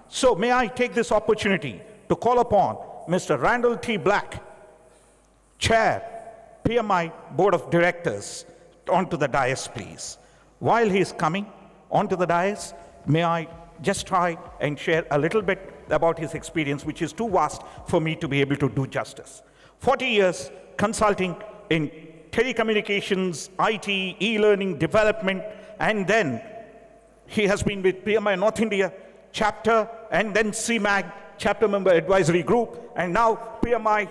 So may I take this opportunity to call upon Mr. Randall T. Black, Chair, PMI Board of Directors, onto the dais, please. While he is coming onto the dais, may I just try and share a little bit about his experience, which is too vast for me to be able to do justice. 40 years consulting in telecommunications, IT, e-learning, development, and then he has been with PMI North India chapter, and then CMAG, chapter member advisory group, and now PMI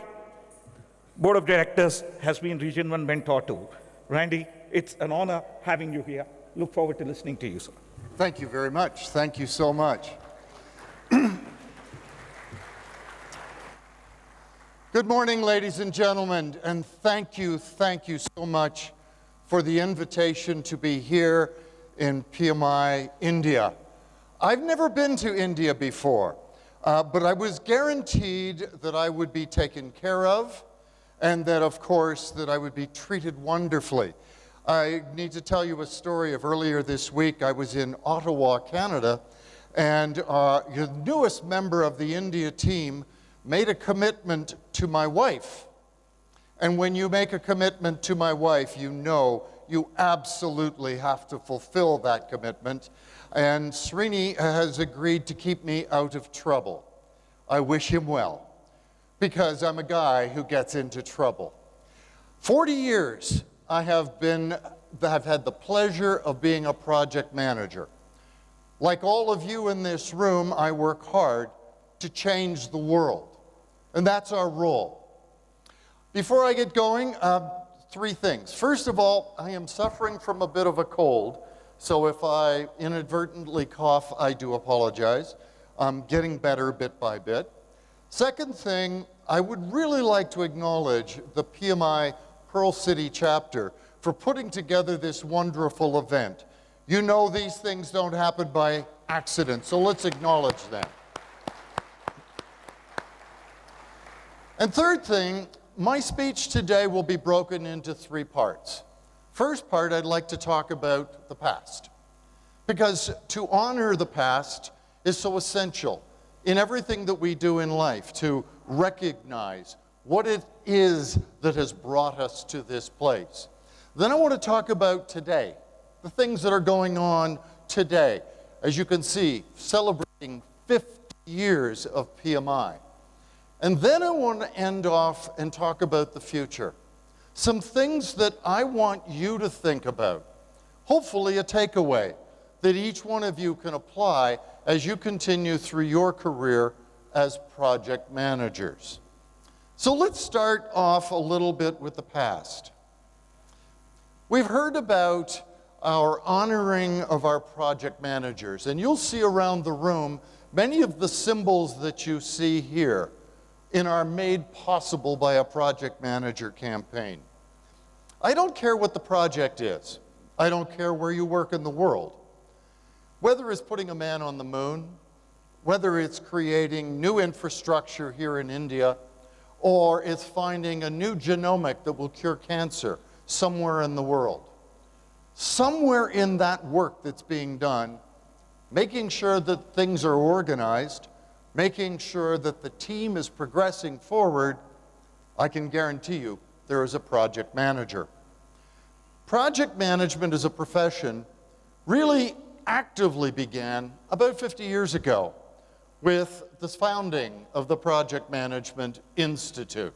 Board of Directors has been Region 1 mentor too. Randy, it's an honor having you here. Look forward to listening to you, sir. Thank you very much. Thank you so much. Good morning, ladies and gentlemen, and thank you so much for the invitation to be here in PMI, India. I've never been to India before, but I was guaranteed that I would be taken care of, and that, of course, that I would be treated wonderfully. I need to tell you a story of earlier this week. I was in Ottawa, Canada, and the newest member of the India team made a commitment to my wife. And when you make a commitment to my wife, you know you absolutely have to fulfill that commitment. And Srini has agreed to keep me out of trouble. I wish him well, because I'm a guy who gets into trouble. 40 years I have had the pleasure of being a project manager. Like all of you in this room, I work hard to change the world. And that's our role. Before I get going, three things. First of all, I am suffering from a bit of a cold, so if I inadvertently cough, I do apologize. I'm getting better bit by bit. Second thing, I would really like to acknowledge the PMI Pearl City chapter for putting together this wonderful event. You know these things don't happen by accident, so let's acknowledge them. And third thing, my speech today will be broken into three parts. First part, I'd like to talk about the past, because to honor the past is so essential in everything that we do in life, to recognize what it is that has brought us to this place. Then I want to talk about today, the things that are going on today. As you can see, celebrating 50 years of PMI. And then I want to end off and talk about the future. Some things that I want you to think about. Hopefully a takeaway that each one of you can apply as you continue through your career as project managers. So let's start off a little bit with the past. We've heard about our honoring of our project managers, and you'll see around the room many of the symbols that you see here in our Made Possible by a Project Manager campaign. I don't care what the project is. I don't care where you work in the world. Whether it's putting a man on the moon, whether it's creating new infrastructure here in India, or it's finding a new genomic that will cure cancer somewhere in the world. Somewhere in that work that's being done, making sure that things are organized, making sure that the team is progressing forward, I can guarantee you there is a project manager. Project management as a profession really actively began about 50 years ago with the founding of the Project Management Institute.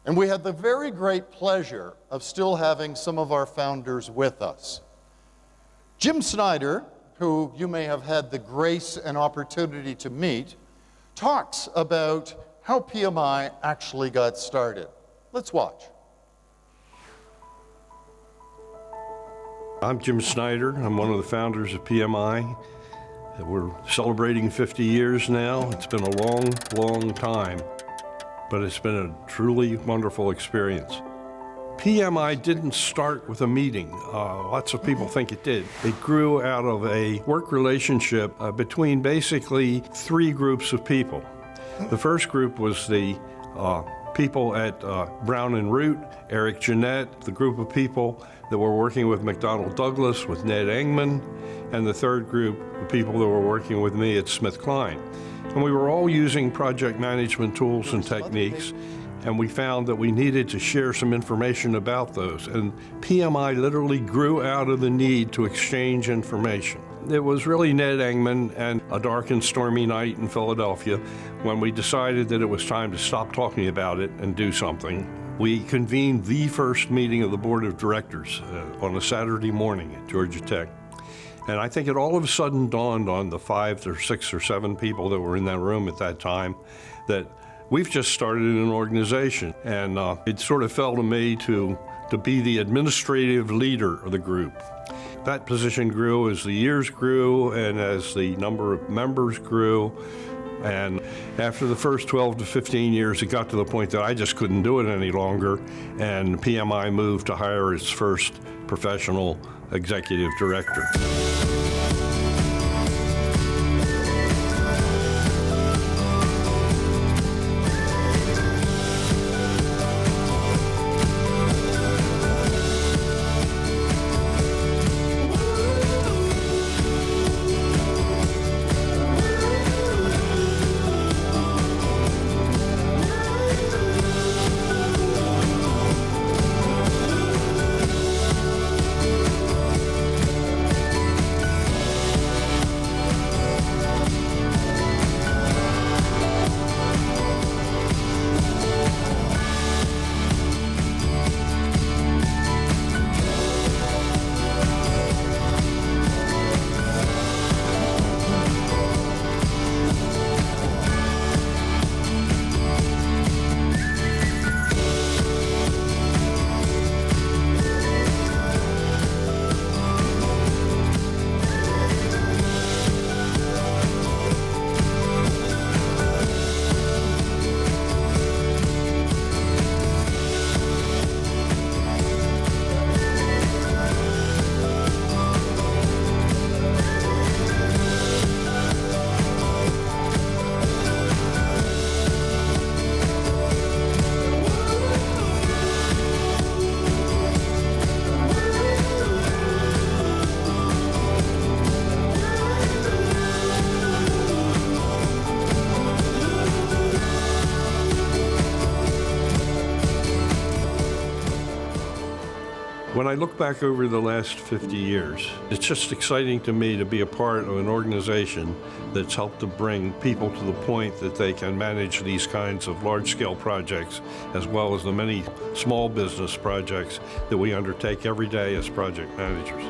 And we had the very great pleasure of still having some of our founders with us. Jim Snyder, who you may have had the grace and opportunity to meet, talks about how PMI actually got started. Let's watch. I'm Jim Snyder. I'm one of the founders of PMI. We're celebrating 50 years now. It's been a long, long time, but it's been a truly wonderful experience. PMI didn't start with a meeting. Lots of people think it did. It grew out of a work relationship between basically three groups of people. The first group was the people at Brown and Root, Eric Jeanette, the group of people that were working with McDonnell Douglas, with Ned Engman, and the third group, the people that were working with me at SmithKline. And we were all using project management tools and techniques, and we found that we needed to share some information about those. And PMI literally grew out of the need to exchange information. It was really Ned Engman and a dark and stormy night in Philadelphia when we decided that it was time to stop talking about it and do something. We convened the first meeting of the board of directors on a Saturday morning at Georgia Tech. And I think it all of a sudden dawned on the 5 or 6 or 7 people that were in that room at that time that we've just started an organization. And it sort of fell to me to be the administrative leader of the group. That position grew as the years grew and as the number of members grew. And after the first 12 to 15 years, it got to the point that I just couldn't do it any longer, and PMI moved to hire its first professional executive director. When I look back over the last 50 years, it's just exciting to me to be a part of an organization that's helped to bring people to the point that they can manage these kinds of large-scale projects, as well as the many small business projects that we undertake every day as project managers.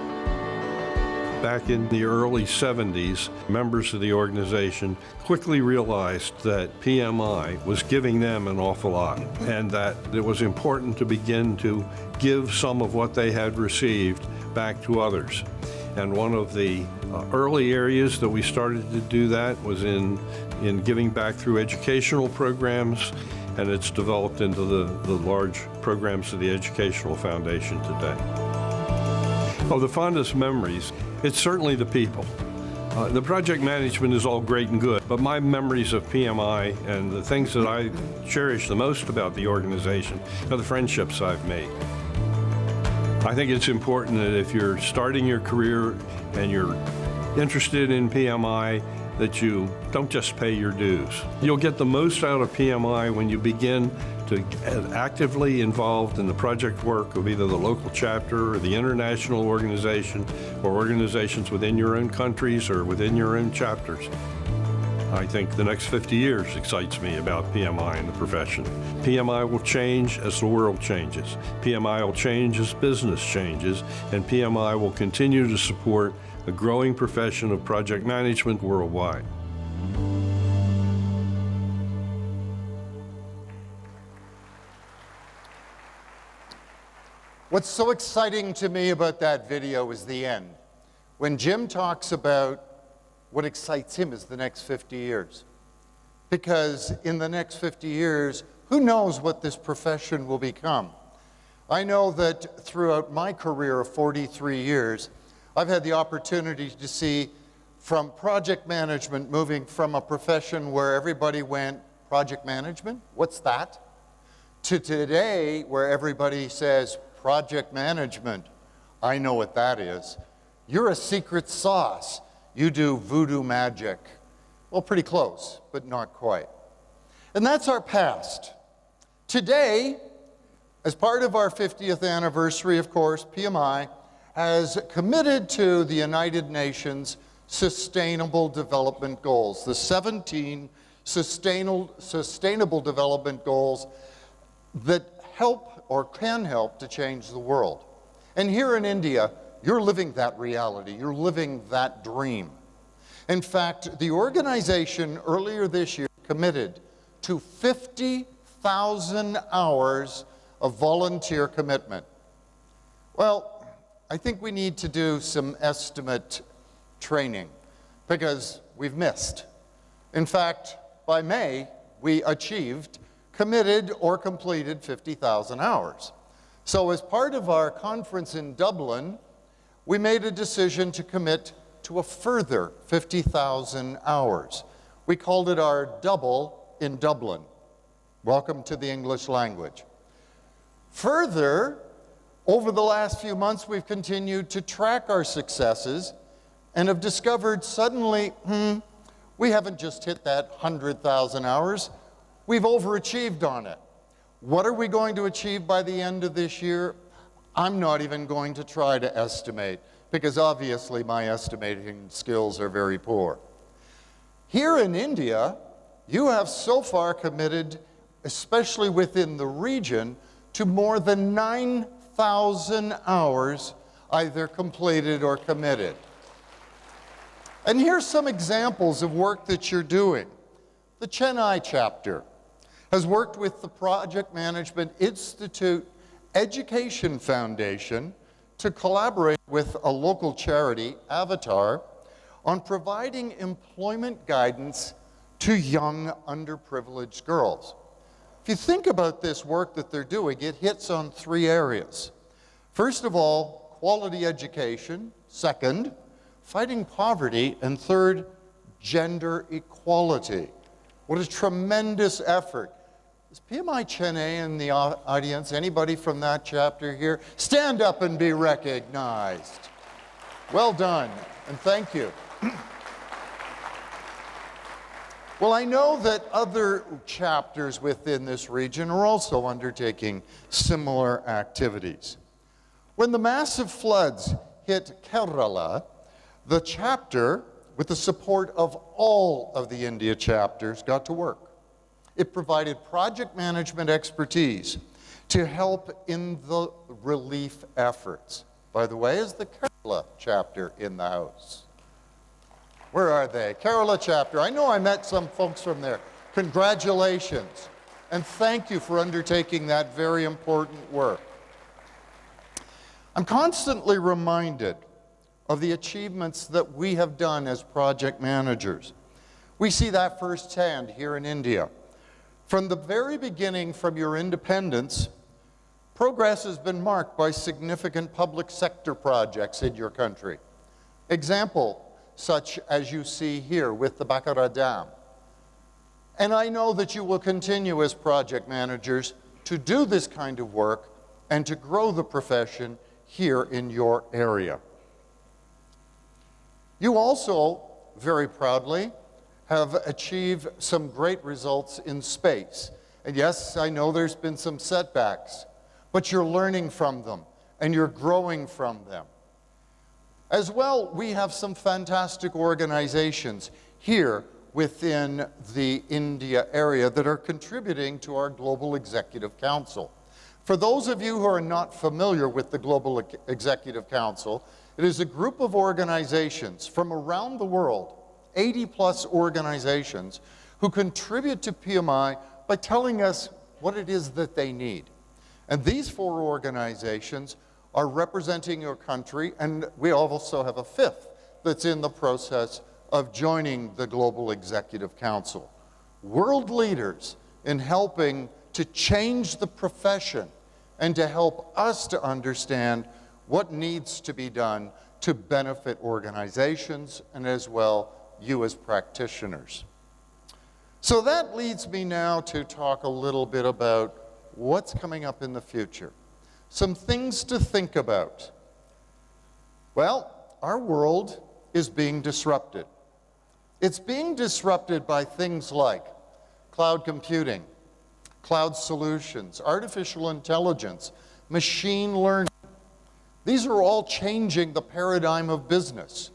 Back in the early 70s, members of the organization quickly realized that PMI was giving them an awful lot, and that it was important to begin to give some of what they had received back to others. And one of the early areas that we started to do that was in giving back through educational programs, and it's developed into the large programs of the Educational Foundation today. Oh, the fondest memories, it's certainly the people. The project management is all great and good, but my memories of PMI and the things that I cherish the most about the organization are the friendships I've made. I think it's important that if you're starting your career and you're interested in PMI, that you don't just pay your dues. You'll get the most out of PMI when you begin to get actively involved in the project work of either the local chapter or the international organization or organizations within your own countries or within your own chapters. I think the next 50 years excites me about PMI and the profession. PMI will change as the world changes. PMI will change as business changes, and PMI will continue to support a growing profession of project management worldwide. What's so exciting to me about that video is the end. When Jim talks about what excites him is the next 50 years. Because in the next 50 years, who knows what this profession will become? I know that throughout my career of 43 years, I've had the opportunity to see from project management moving from a profession where everybody went, project management, what's that? to today where everybody says project management. I know what that is. You're a secret sauce. You do voodoo magic. Well, pretty close, but not quite. And that's our past. Today, as part of our 50th anniversary, of course, PMI has committed to the United Nations Sustainable Development Goals, the 17 Sustainable Development Goals that help or can help to change the world. And here in India, you're living that reality. You're living that dream. In fact, the organization earlier this year committed to 50,000 hours of volunteer commitment. Well, I think we need to do some estimate training because we've missed. In fact, by May, we achieved, committed, or completed 50,000 hours. So as part of our conference in Dublin, we made a decision to commit to a further 50,000 hours. We called it our Double in Dublin. Welcome to the English language. Further, over the last few months, we've continued to track our successes and have discovered suddenly, we haven't just hit that 100,000 hours, we've overachieved on it. What are we going to achieve by the end of this year? I'm not even going to try to estimate, because obviously my estimating skills are very poor. Here in India, you have so far committed, especially within the region, to more than 9,000 hours either completed or committed. And here's some examples of work that you're doing. The Chennai chapter has worked with the Project Management Institute Education Foundation to collaborate with a local charity, Avatar, on providing employment guidance to young underprivileged girls. If you think about this work that they're doing, it hits on three areas. First of all, quality education. Second, fighting poverty. And third, gender equality. What a tremendous effort. Is PMI Chennai in the audience? Anybody from that chapter here? Stand up and be recognized. Well done, and thank you. Well, I know that other chapters within this region are also undertaking similar activities. When the massive floods hit Kerala, the chapter, with the support of all of the India chapters, got to work. It provided project management expertise to help in the relief efforts. By the way, is the Kerala chapter in the house? Where are they? Kerala chapter. I know I met some folks from there. Congratulations. And thank you for undertaking that very important work. I'm constantly reminded of the achievements that we have done as project managers. We see that firsthand here in India. From the very beginning, from your independence, progress has been marked by significant public sector projects in your country. Example, such as you see here with the Bakara Dam. And I know that you will continue as project managers to do this kind of work and to grow the profession here in your area. You also, very proudly, have achieved some great results in space. And yes, I know there's been some setbacks, but you're learning from them and you're growing from them. As well, we have some fantastic organizations here within the India area that are contributing to our Global Executive Council. For those of you who are not familiar with the Global Executive Council, it is a group of organizations from around the world, 80+ organizations, who contribute to PMI by telling us what it is that they need. And these 4 organizations are representing your country, and we also have a 5th that's in the process of joining the Global Executive Council. World leaders in helping to change the profession and to help us to understand what needs to be done to benefit organizations and as well you as practitioners. So that leads me now to talk a little bit about what's coming up in the future. Some things to think about. Well, our world is being disrupted. It's being disrupted by things like cloud computing, cloud solutions, artificial intelligence, machine learning. These are all changing the paradigm of business.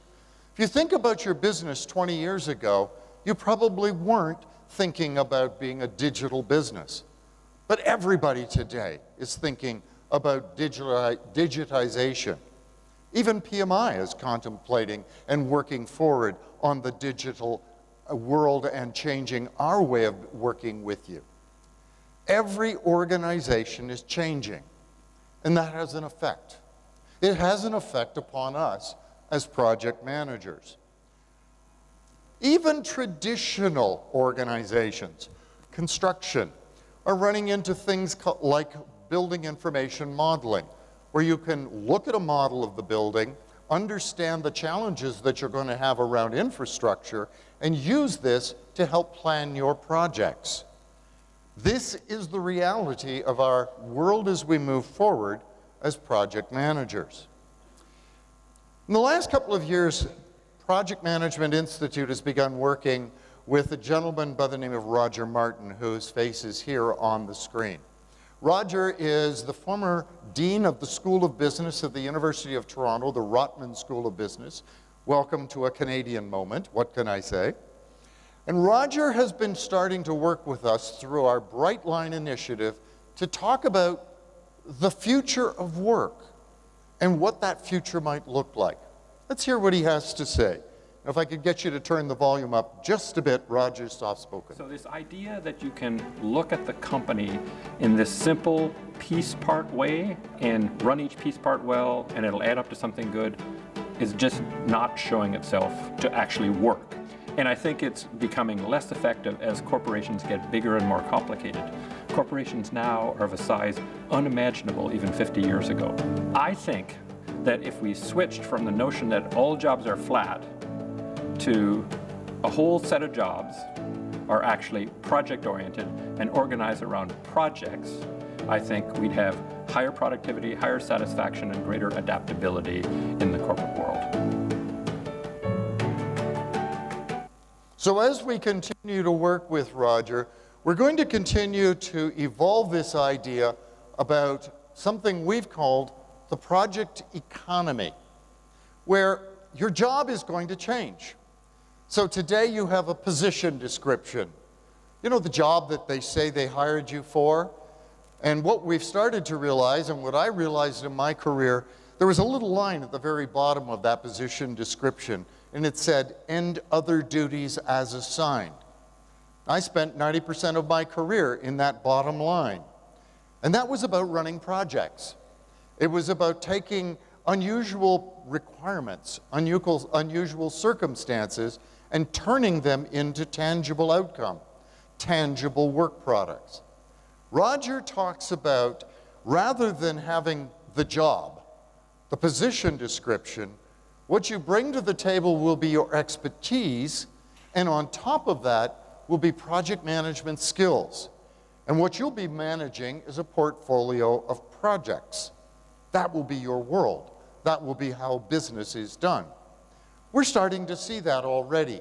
If you think about your business 20 years ago, you probably weren't thinking about being a digital business. But everybody today is thinking about digitization. Even PMI is contemplating and working forward on the digital world and changing our way of working with you. Every organization is changing, and that has an effect. It has an effect upon us as project managers. Even traditional organizations, construction, are running into things like building information modeling, where you can look at a model of the building, understand the challenges that you're going to have around infrastructure, and use this to help plan your projects. This is the reality of our world as we move forward as project managers. In the last couple of years, Project Management Institute has begun working with a gentleman by the name of Roger Martin, whose face is here on the screen. Roger is the former Dean of the School of Business at the University of Toronto, the Rotman School of Business. Welcome to a Canadian moment, what can I say? And Roger has been starting to work with us through our Bright Line initiative to talk about the future of work and what that future might look like. Let's hear what he has to say. If I could get you to turn the volume up just a bit, Roger's soft-spoken. So this idea that you can look at the company in this simple piece part way and run each piece part well and it'll add up to something good is just not showing itself to actually work. And I think it's becoming less effective as corporations get bigger and more complicated. Corporations now are of a size unimaginable even 50 years ago. I think that if we switched from the notion that all jobs are flat to a whole set of jobs are actually project-oriented and organized around projects, I think we'd have higher productivity, higher satisfaction, and greater adaptability in the corporate world. So as we continue to work with Roger, we're going to continue to evolve this idea about something we've called the project economy, where your job is going to change. So today you have a position description. You know, the job that they say they hired you for? And what we've started to realize, and what I realized in my career, there was a little line at the very bottom of that position description, and it said, "End other duties as assigned." I spent 90% of my career in that bottom line. And that was about running projects. It was about taking unusual requirements, unusual circumstances, and turning them into tangible outcome, tangible work products. Roger talks about, rather than having the job, the position description, what you bring to the table will be your expertise, and on top of that will be project management skills. And what you'll be managing is a portfolio of projects. That will be your world. That will be how business is done. We're starting to see that already.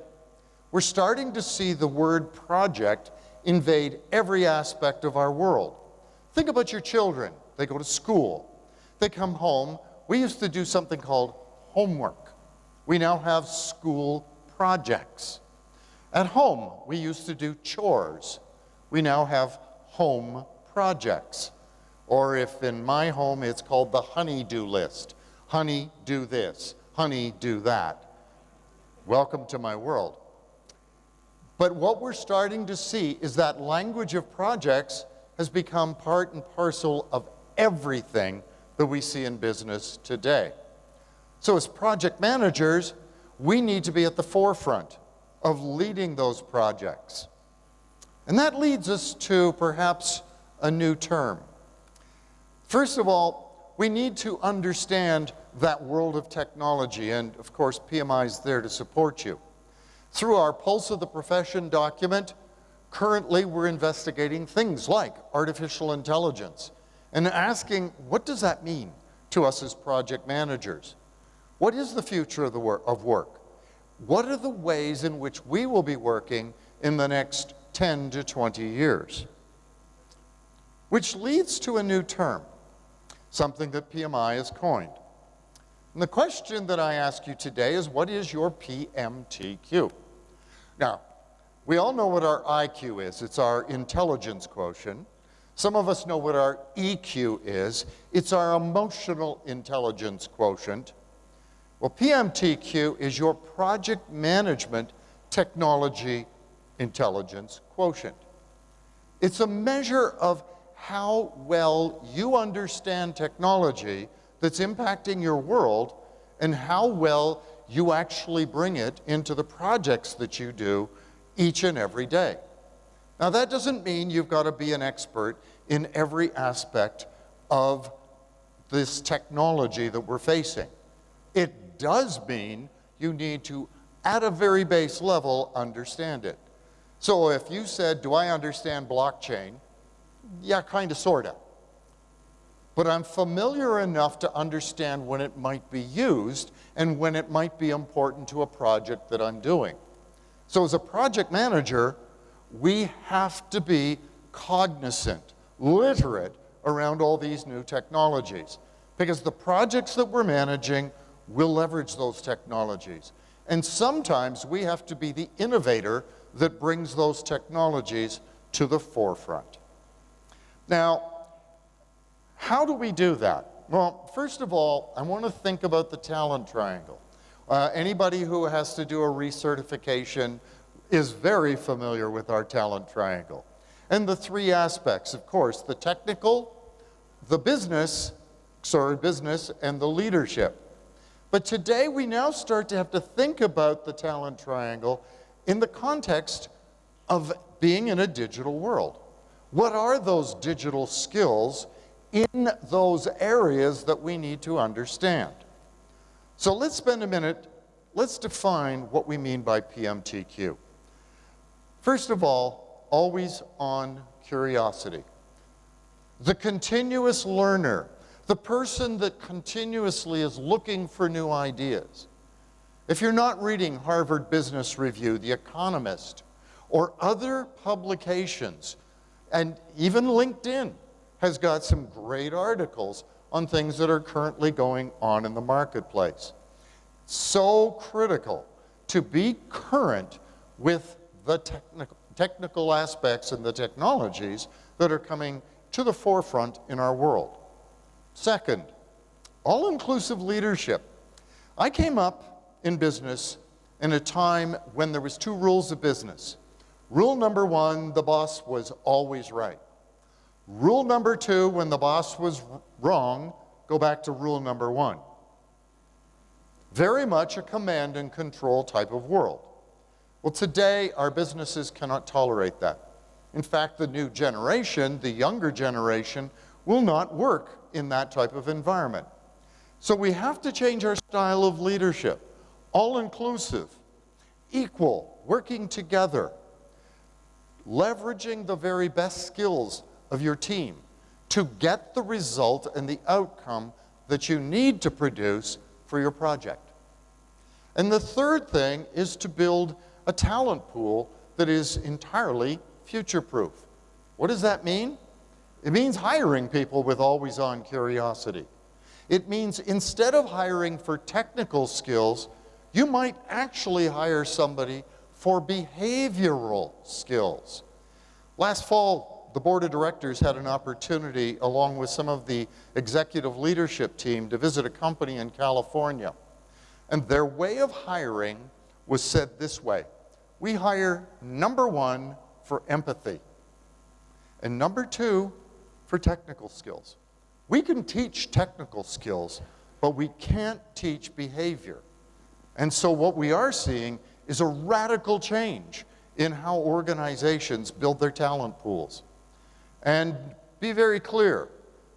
We're starting to see the word project invade every aspect of our world. Think about your children. They go to school. They come home. We used to do something called homework. We now have school projects. At home, we used to do chores. We now have home projects. Or if in my home, it's called the honey-do list. Honey, do this. Honey, do that. Welcome to my world. But what we're starting to see is that language of projects has become part and parcel of everything that we see in business today. So as project managers, we need to be at the forefront of leading those projects. And that leads us to perhaps a new term. First of all, we need to understand that world of technology, and of course PMI is there to support you. Through our Pulse of the Profession document, Currently, we're investigating things like artificial intelligence and asking, what does that mean to us as project managers? What is the future of work? What are the ways in which we will be working in the next 10 to 20 years? Which leads to a new term, something that PMI has coined. And the question that I ask you today is, what is your PMTQ? Now, we all know what our IQ is. It's our intelligence quotient. Some of us know what our EQ is. It's our emotional intelligence quotient. Well, PMTQ is your Project Management Technology Intelligence Quotient. It's a measure of how well you understand technology that's impacting your world and how well you actually bring it into the projects that you do each and every day. Now, that doesn't mean you've got to be an expert in every aspect of this technology that we're facing. It does mean you need to, at a very base level, understand it. So if you said, do I understand blockchain? Yeah, kind of, sort of. But I'm familiar enough to understand when it might be used and when it might be important to a project that I'm doing. So as a project manager, we have to be cognizant, literate around all these new technologies, because the projects that we're managing will leverage those technologies. And sometimes we have to be the innovator that brings those technologies to the forefront. Now, how do we do that? Well, first of all, I want to think about the talent triangle. Anybody who has to do a recertification is very familiar with our talent triangle. And the three aspects, of course, the technical, the business, and the leadership. But today we now start to have to think about the talent triangle in the context of being in a digital world. What are those digital skills in those areas that we need to understand? So let's spend a minute, let's define what we mean by PMTQ. First of all, always on curiosity. The continuous learner, the person that continuously is looking for new ideas. If you're not reading Harvard Business Review, The Economist, or other publications, and even LinkedIn has got some great articles on things that are currently going on in the marketplace. So critical to be current with the technical aspects and the technologies that are coming to the forefront in our world. Second, all-inclusive leadership. I came up in business in a time when there was two rules of business. Rule number one, the boss was always right. Rule number two, when the boss was wrong, go back to rule number one. Very much a command and control type of world. Well, today, our businesses cannot tolerate that. In fact, the new generation, the younger generation, will not work in that type of environment. So we have to change our style of leadership. All-inclusive, equal, working together, leveraging the very best skills of your team to get the result and the outcome that you need to produce for your project. And the third thing is to build a talent pool that is entirely future-proof. What does that mean? It means hiring people with always-on curiosity. It means instead of hiring for technical skills, you might actually hire somebody for behavioral skills. Last fall, the board of directors had an opportunity, along with some of the executive leadership team, to visit a company in California. And their way of hiring was said this way: we hire, number one, for empathy, and number two, for technical skills. We can teach technical skills, but we can't teach behavior. And so what we are seeing is a radical change in how organizations build their talent pools. And be very clear,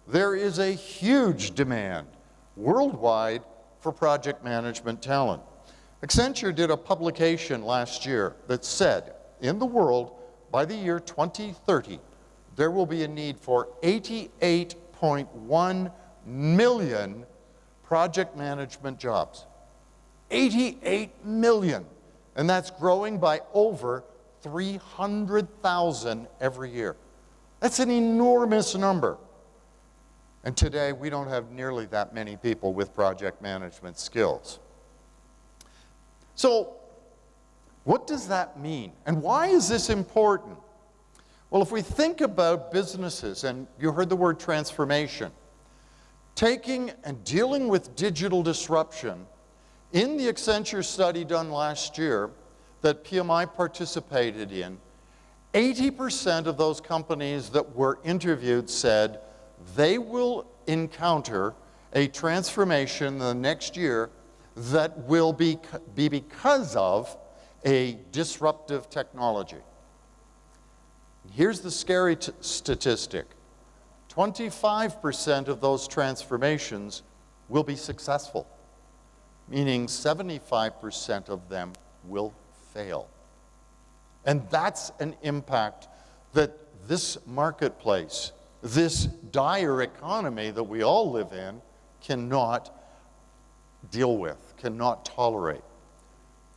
there is a huge demand worldwide for project management talent. Accenture did a publication last year that said, in the world, by the year 2030, there will be a need for 88.1 million project management jobs. 88 million. And that's growing by over 300,000 every year. That's an enormous number. And today, we don't have nearly that many people with project management skills. So, what does that mean? And why is this important? Well, if we think about businesses, and you heard the word transformation, taking and dealing with digital disruption, in the Accenture study done last year that PMI participated in, 80% of those companies that were interviewed said they will encounter a transformation in the next year that will be because of a disruptive technology. Here's the scary statistic. 25% of those transformations will be successful, meaning 75% of them will fail. And that's an impact that this marketplace, this dire economy that we all live in, cannot deal with, cannot tolerate.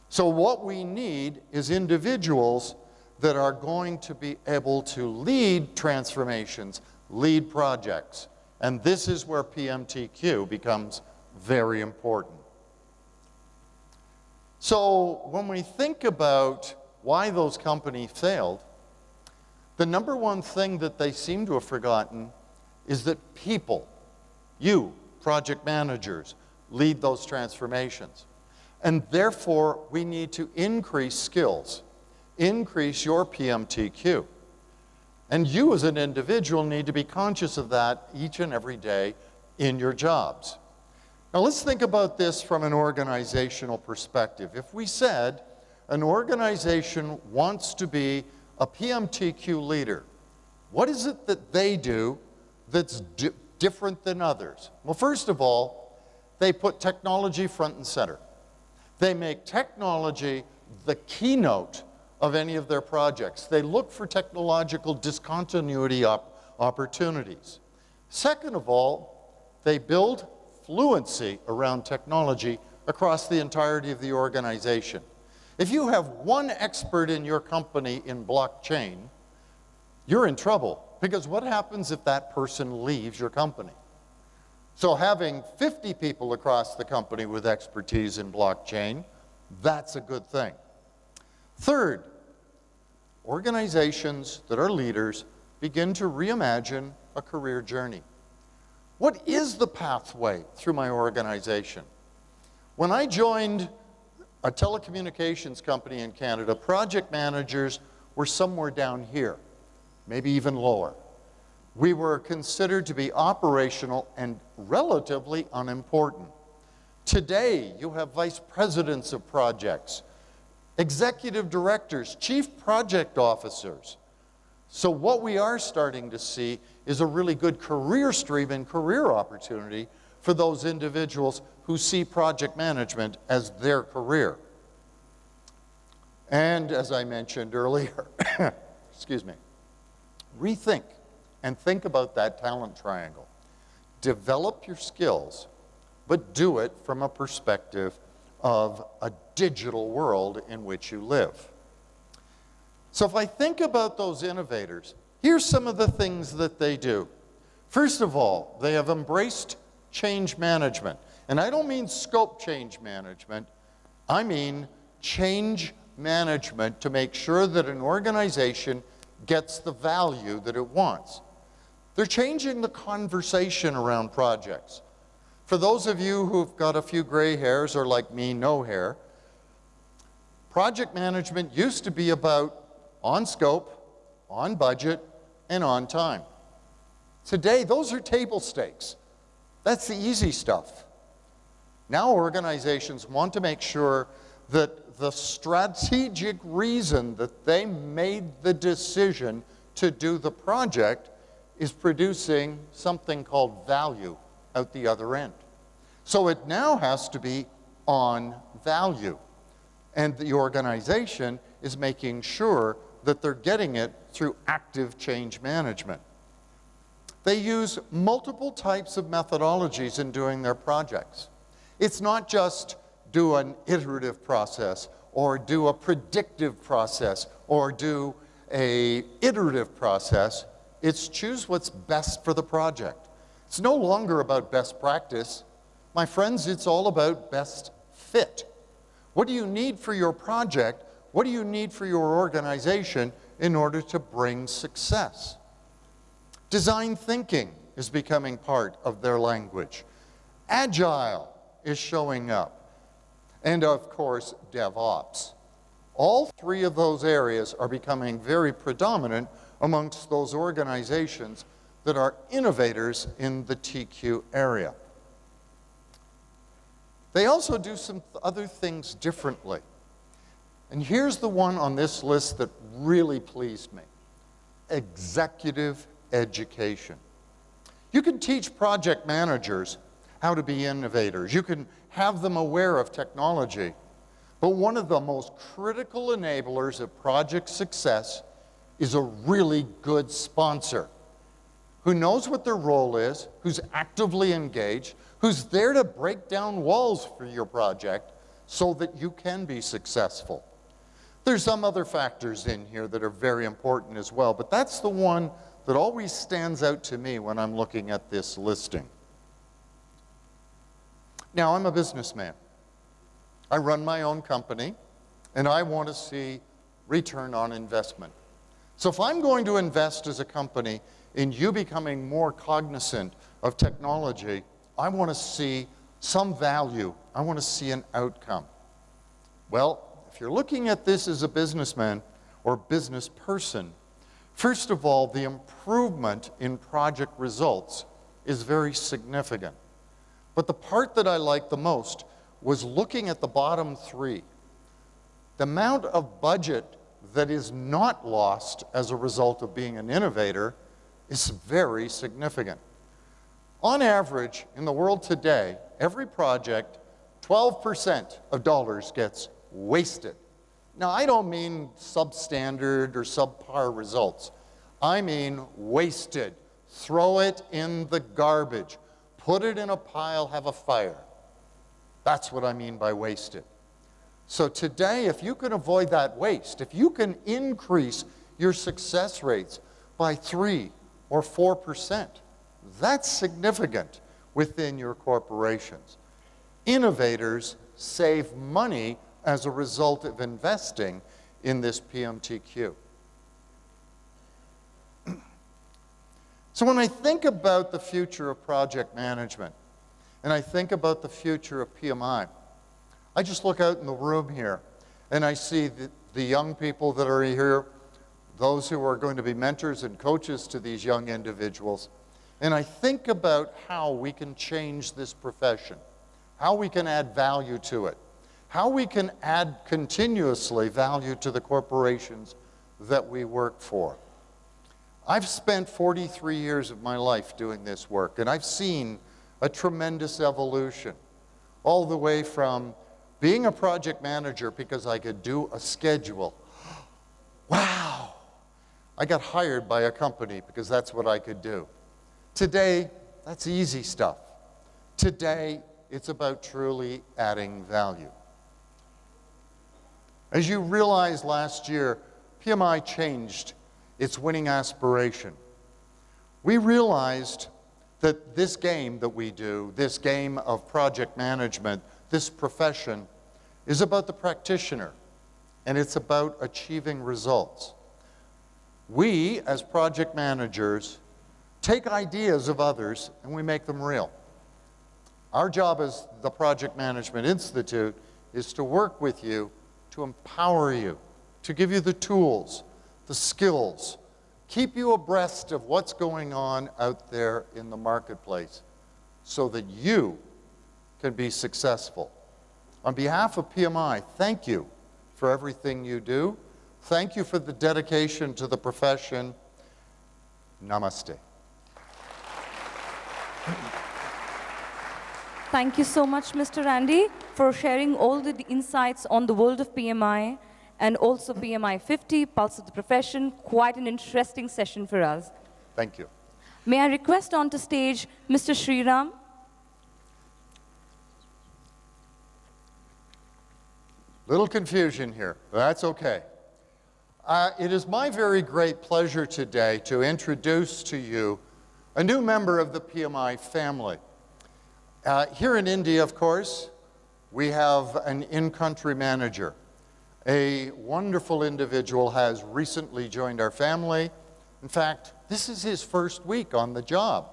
So what we need is individuals that are going to be able to lead transformations, lead projects. And this is where PMTQ becomes very important. So when we think about why those companies failed, the number one thing that they seem to have forgotten is that people, you, project managers, lead those transformations. And therefore, we need to increase skills, increase your PMTQ. And you as an individual need to be conscious of that each and every day in your jobs. Now let's think about this from an organizational perspective. If we said an organization wants to be a PMTQ leader, what is it that they do that's different than others? Well, first of all, they put technology front and center. They make technology the keynote of any of their projects. They look for technological discontinuity opportunities. Second of all, they build fluency around technology across the entirety of the organization. If you have one expert in your company in blockchain, you're in trouble, because what happens if that person leaves your company? So having 50 people across the company with expertise in blockchain, that's a good thing. Third, organizations that are leaders begin to reimagine a career journey. What is the pathway through my organization? When I joined a telecommunications company in Canada, project managers were somewhere down here, maybe even lower. We were considered to be operational and relatively unimportant. Today, you have vice presidents of projects, executive directors, chief project officers. So what we are starting to see is a really good career stream and career opportunity for those individuals who see project management as their career. And as I mentioned earlier, excuse me, rethink and think about that talent triangle. Develop your skills, but do it from a perspective of a digital world in which you live. So if I think about those innovators, here's some of the things that they do. First of all, they have embraced change management. And I don't mean scope change management. I mean change management to make sure that an organization gets the value that it wants. They're changing the conversation around projects. For those of you who've got a few gray hairs, or like me, no hair, project management used to be about on scope, on budget, and on time. Today, those are table stakes. That's the easy stuff. Now organizations want to make sure that the strategic reason that they made the decision to do the project is producing something called value out the other end. So it now has to be on value. And the organization is making sure that they're getting it through active change management. They use multiple types of methodologies in doing their projects. It's not just do an iterative process, or do a predictive process, or do an iterative process. It's choose what's best for the project. It's no longer about best practice. My friends, it's all about best fit. What do you need for your project? What do you need for your organization in order to bring success? Design thinking is becoming part of their language. Agile is showing up. And of course, DevOps. All three of those areas are becoming very predominant amongst those organizations that are innovators in the TQ area. They also do some other things differently. And here's the one on this list that really pleased me: executive education. You can teach project managers how to be innovators. You can have them aware of technology. But one of the most critical enablers of project success is a really good sponsor who knows what their role is, who's actively engaged, who's there to break down walls for your project so that you can be successful. There's some other factors in here that are very important as well, but that's the one that always stands out to me when I'm looking at this listing. Now, I'm a businessman. I run my own company, and I want to see return on investment. So if I'm going to invest as a company in you becoming more cognizant of technology, I want to see some value. I want to see an outcome. Well, if you're looking at this as a businessman or business person, first of all, the improvement in project results is very significant. But the part that I liked the most was looking at the bottom three. The amount of budget that is not lost as a result of being an innovator is very significant. On average, in the world today, every project, 12% of dollars gets wasted. Now, I don't mean substandard or subpar results. I mean wasted. Throw it in the garbage. Put it in a pile, have a fire. That's what I mean by wasted. So today, if you can avoid that waste, if you can increase your success rates by 3 or 4%, that's significant within your corporations. Innovators save money as a result of investing in this PMTQ. So when I think about the future of project management, and I think about the future of PMI, I just look out in the room here, and I see the young people that are here, those who are going to be mentors and coaches to these young individuals, and I think about how we can change this profession, how we can add value to it, how we can add continuously value to the corporations that we work for. I've spent 43 years of my life doing this work, and I've seen a tremendous evolution, all the way from being a project manager because I could do a schedule. Wow! I got hired by a company because that's what I could do. Today, that's easy stuff. Today, it's about truly adding value. As you realized last year, PMI changed its winning aspiration. We realized that this game that we do, this game of project management, this profession, is about the practitioner, and it's about achieving results. We, as project managers, take ideas of others and we make them real. Our job as the Project Management Institute is to work with you, to empower you, to give you the tools, the skills, keep you abreast of what's going on out there in the marketplace so that you can be successful. On behalf of PMI, thank you for everything you do. Thank you for the dedication to the profession. Namaste. Thank you so much, Mr. Randy, for sharing all the insights on the world of PMI and also PMI 50, Pulse of the Profession. Quite an interesting session for us. Thank you. May I request onto stage Mr. Sriram? Little confusion here, but that's okay. It is my very great pleasure today to introduce to you a new member of the PMI family. Here in India, of course, we have an in-country manager. A wonderful individual has recently joined our family. In fact, this is his first week on the job.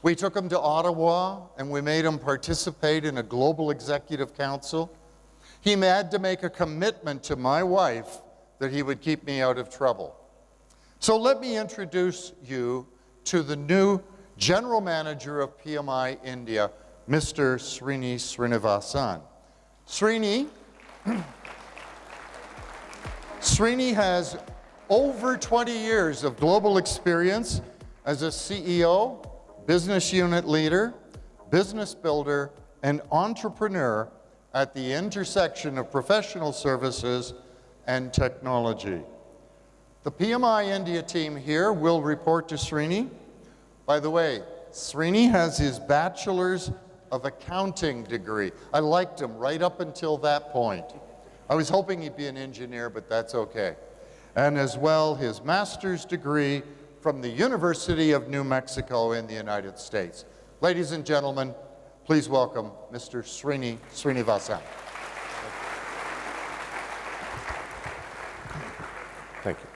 We took him to Ottawa and we made him participate in a global executive council. He had to make a commitment to my wife that he would keep me out of trouble. So let me introduce you to the new General Manager of PMI India, Mr. Srini Srinivasan. Srini has over 20 years of global experience as a CEO, business unit leader, business builder, and entrepreneur at the intersection of professional services and technology. The PMI India team here will report to Srini. By the way, Srini has his Bachelor's of Accounting degree. I liked him right up until that point. I was hoping he'd be an engineer, but that's okay. And as well, his master's degree from the University of New Mexico in the United States. Ladies and gentlemen, please welcome Mr. Srini Srinivasan. Thank you.